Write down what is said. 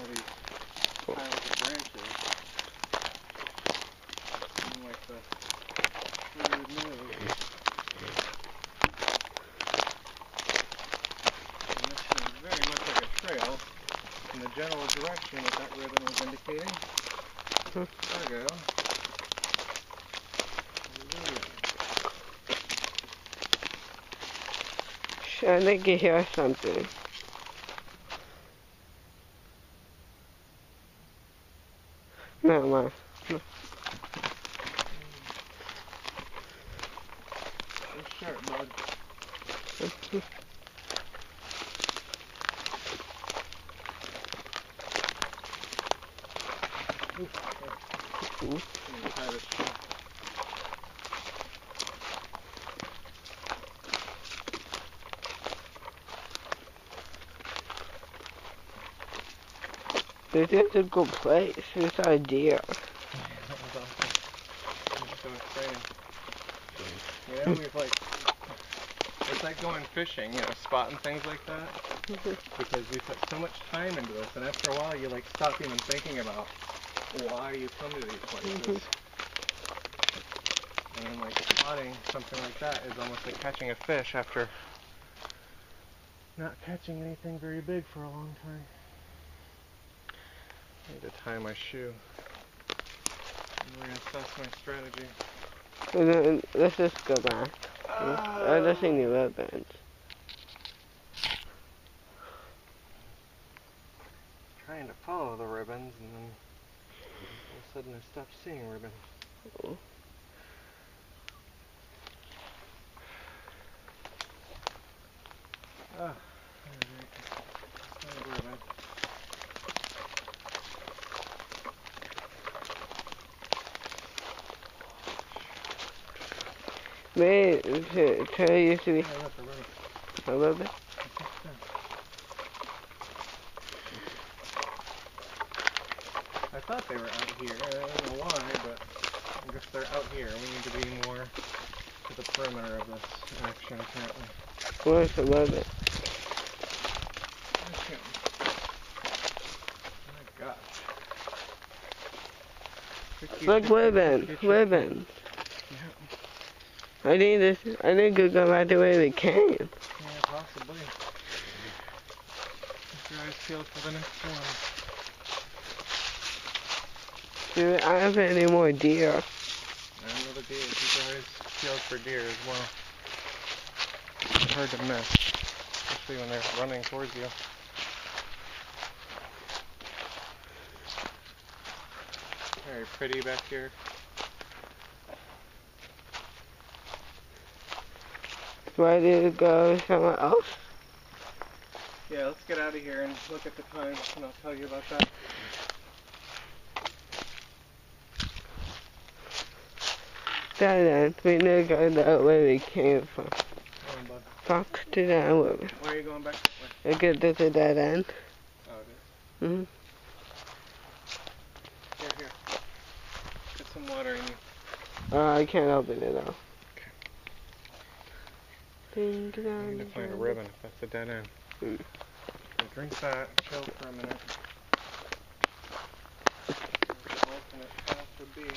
all these piles of branches. And like the weird nose. And this is very much like a trail in the general direction that ribbon was indicating. Cargo. I think you hear something. No, no. It's sharp, bud. This is a good place. This idea. That was awesome. It was so exciting. You know, it's like going fishing, you know, spotting things like that. Because we put so much time into this, and after a while you like stop even thinking about why you come to these places. And like spotting something like that is almost like catching a fish after not catching anything very big for a long time. I need to tie my shoe and reassess my strategy. Let's just go back. I just need new ribbons. Trying to follow the ribbons, and then all of a sudden I stopped seeing ribbons. Oh. Ah, ribbon. Maybe Terry used to be a ribbon. I thought they were out here. I don't know why, but I guess they're out here. We need to be more to the perimeter of this action, apparently. Where's the ribbon? Oh my gosh. Look, ribbons. I think we go back the way we came. Yeah, possibly. Keep your eyes peeled for the next one. Do I have any more deer? I know the deer. Keep your eyes peeled for deer as well. It's hard to miss, especially when they're running towards you. Very pretty back here. Ready to go somewhere else? Yeah, let's get out of here and look at the time, and I'll tell you about that. Dad, we need to go that way we came from. Talk to that woman. Where are you going back that way? I get to the dead end. Oh, it is? Mm-hmm. Here. Get some water in you. I can't open it though. Okay. I need to find a ribbon if that's a dead end. So drink that, chill for a minute. The ultimate path would be